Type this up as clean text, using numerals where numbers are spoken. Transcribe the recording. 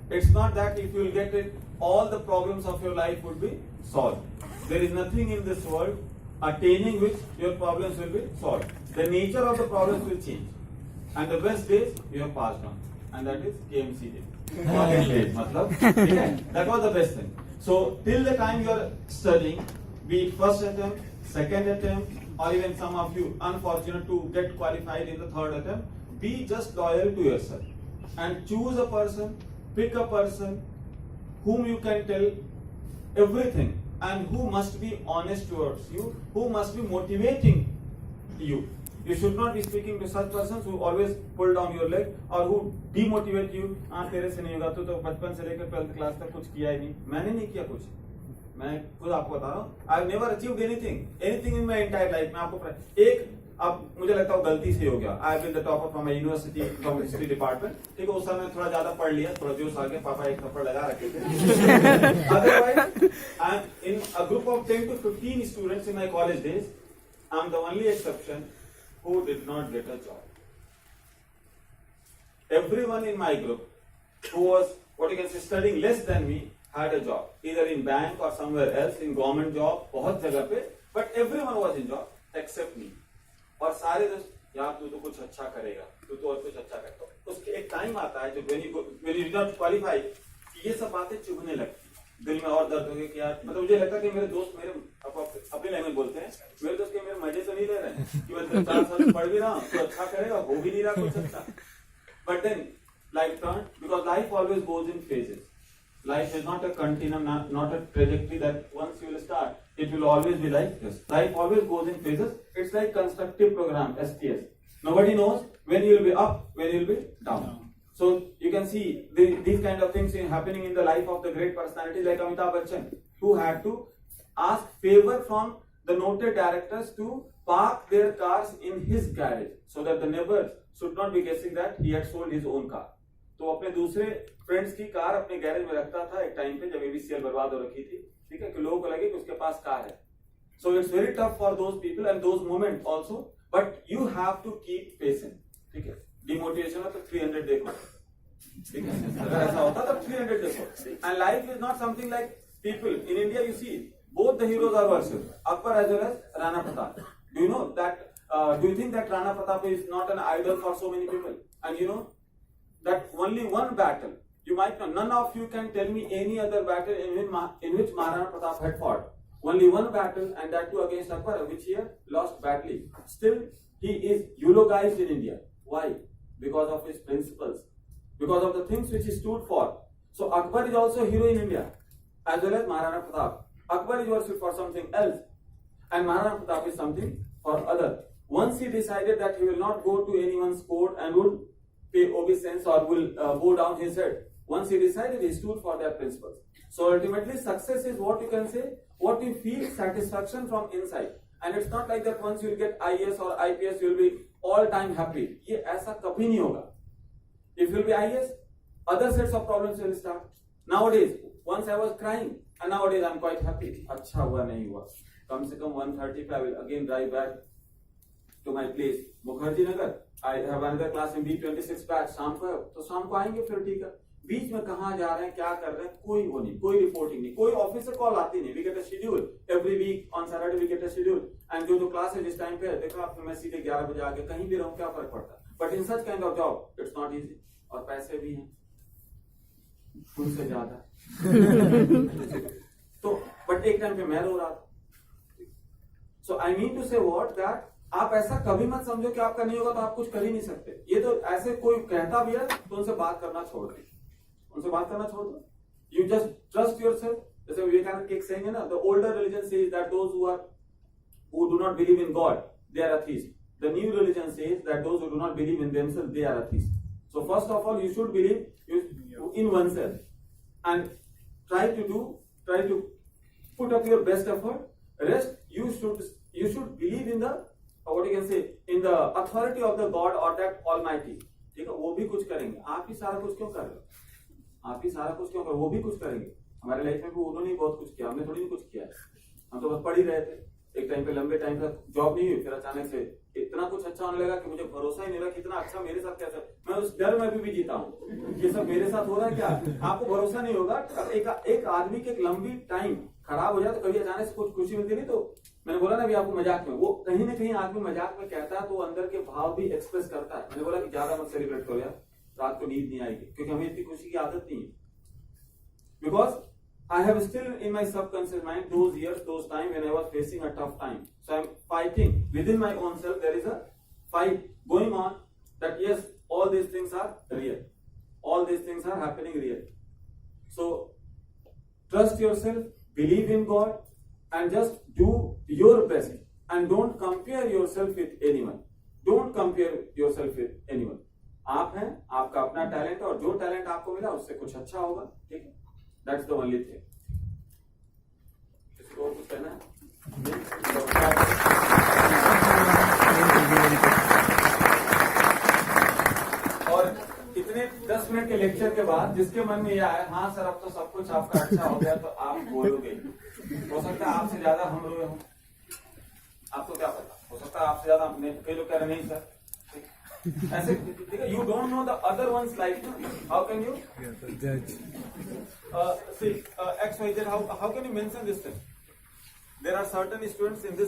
It's not that if you will get it, all the problems of your life would be solved. There is nothing in this world attaining which your problems will be solved. The nature of the problems will change. And the best days you have passed on. And that is KMC day. That was the best thing. So till the time you are studying, be it first attempt, second attempt, or even some of you unfortunate to get qualified in the third attempt, be just loyal to yourself. And choose a person, pick a person whom you can tell everything and who must be honest towards you, who must be motivating you. You should not be speaking to such persons who always pull down your leg or who demotivate you. हाँ तेरे से नहीं होगा, तू तो बचपन से लेकर 12th क्लास तक कुछ किया ही नहीं. मैंने नहीं किया कुछ. मैं खुद आपको बता रहा हूँ. I've never achieved anything in my entire life. मैं आपको एक अब मुझे लगता है गलती से हो गया. I've been the topper from my university from history department. ठीक है, उस समय थोड़ा ज्यादा पढ़ लिया, थोड़ा जोश आ गया, पापा एक थप्पड़ लगा रखे थे. Otherwise, I'm in a group of 10 to 15 students in my college days. I'm the only exception who did not get a job. Everyone in my group who was, what you can say, studying less than me had a job, either in bank or somewhere else, in government job, बहुत जगह पे, but everyone was in job except me. और सारे दोस्त यार तू तो कुछ अच्छा करेगा, तू तो और कुछ अच्छा करता है. उसके एक टाइम आता है जब when you did not qualify, ये सब बातें चुभने लगती. दिल में और दर्द हो गया कि यार, मतलब मुझे लगता है कि मेरे दोस्त मेरे अपनी लैंग्वेज बोलते हैं, मेरे दोस्त के मेरे मजे तो नहीं ले रहे हैं कि मैं 4 साल पढ़ भी रहा हूँ तो अच्छा करेगा, हो भी नहीं रहा कुछ अच्छा. But then life turned, because life always goes in phases. Life is not a continuum, not a trajectory that once you will start, it will always be like this. Life always goes in phases. It's like constructive program, STS. Nobody knows when you will be up, when you will be down. So you can see these kind of things happening in the life of the great personalities like Amitabh Bachchan, who had to ask favor from the noted directors to park their cars in his garage so that the neighbors should not be guessing that he had sold his own car. तो अपने दूसरे friends की car अपने garage में रखता था एक time पे जब एबीसीएल बर्बाद हो रखी थी. ठीक है, कि लोगों को लगे कि उसके पास कार है. So it's very tough for those people and those moments also, but you have to keep patient. ठीक है, डिमोटिवेशन हो तो 300 देखो. ठीक है, अगर ऐसा होता तो 300 देखो. And life is not something like people in India. You see, both the heroes are worshipped, Akbar as well as Rana Pratap. Do you know that? Do you think that Rana Pratap is not an idol for so many people? And you know that only one battle, you might know, none of you can tell me any other battle in which Maharana Pratap had fought. Only one battle, and that too against Akbar, which he had lost badly. Still, he is eulogized in India. Why? Because of his principles, because of the things which he stood for. So Akbar is also a hero in India, as well as Maharana Pratap. Akbar is worshipped for something else, and Maharana Pratap is something for other. Once he decided that he will not go to anyone's court and would pay obeisance or will bow down his head. Once he decided, he stood for their principles. So ultimately, success is what you can say, what you feel satisfaction from inside. And it's not like that once you will get IAS or IPS, you will be all time happy. ये ऐसा कभी नहीं होगा. If you will be IAS, other sets of problems will start. Nowadays, once I was crying, and nowadays I'm quite happy. अच्छा हुआ नहीं हुआ. कम से कम 1:30 पे I will again drive back to my place, Mukherjee Nagar. I have another class in B26 batch. शाम को है, तो शाम को आएंगे फिर. ठीक है, बीच में कहाँ जा रहे हैं, क्या कर रहे हैं, कोई वो नहीं, कोई रिपोर्टिंग नहीं, कोई ऑफिस से कॉल आती नहीं. We get a schedule every week on Saturday. We get a schedule, and जो क्लास है जिस टाइम पे है, देखो आप, मैं सीधे 11 बजे आके कहीं भी रहूं, क्या फर्क पड़ता है. But in such kind of job, it's not easy. और पैसे भी हैं उनसे ज्यादा. तो बट एक टाइम पे मैं रो रहा था. So I mean to say what that आप ऐसा कभी मत समझो कि आपका नहीं होगा तो आप कुछ कर ही नहीं सकते. ये तो ऐसे कोई कहता भी है तो उनसे बात करना छोड़ दो, उनसे बात करना छोड़ दो. You just trust yourself. जैसे विवेकानंद एक saying है ना, the older religion says that those who do not believe in God, they are atheists. The new religion says that those who do not believe in themselves, they are atheists. So first of all, you should believe in oneself and try to put up your best effort. Rest, you should believe in the what you can say, in the authority of the God or that Almighty. ठीक है, वो भी कुछ करेंगे. आप ही सारा कुछ क्यों कर रहे हो? आप ही सारा कुछ क्यों कर रहे हो? वो भी कुछ करेंगे. हमारे लाइफ में भी उन्होंने बहुत कुछ किया, हमने थोड़ी कुछ किया. हम तो बस पढ़ ही रहे थे. एक टाइम पे लंबे टाइम तक जॉब नहीं हुई, फिर अचानक से इतना कुछ अच्छा होने लगा कि मुझे भरोसा ही नहीं रहा कितना अच्छा मेरे साथ कैसा, मैं उस डर में अभी भी जीता हूँ ये सब मेरे साथ हो रहा है क्या। आपको भरोसा नहीं होगा, एक आदमी की एक लंबी टाइम खराब हो जाए तो कभी अचानक से कुछ खुशी मिलती नहीं। तो मैंने बोला ना अभी आपको मजाक में, वो कहीं ना कहीं आदमी मजाक में कहता है तो अंदर के भाव भी एक्सप्रेस करता है। मैंने बोला कि ज्यादा मत सेलिब्रेट करो यार, रात को नींद नहीं आएगी, क्योंकि हमें इतनी खुशी की आदत नहीं है। Because I have still in my subconscious mind those years, those time when I was facing a tough time. So I'm fighting within my own self. There is a fight going on that yes, all these things are real. All these things are happening real. So trust yourself, believe in God, and just do your best. And don't compare yourself with anyone. Don't compare yourself with anyone. आप हैं, आपका अपना talent है, और जो talent आपको मिला उससे कुछ अच्छा होगा, ठीक है। That's the only thing. किसी को और कुछ कहना है? और इतने 10 मिनट के लेक्चर के बाद जिसके मन में यह आया, हाँ सर अब तो सब कुछ आपका अच्छा हो गया, तो आप बोलोगे। हो सकता है आपसे ज्यादा हम रोए हों, आपको क्या पता, हो सकता है आपसे ज्यादा हमने, कई लोग कह रहे नहीं सर ऐसे, you don't know the other one's life. How can you judge? See, XYZ, how can you mention this thing? There are certain students in this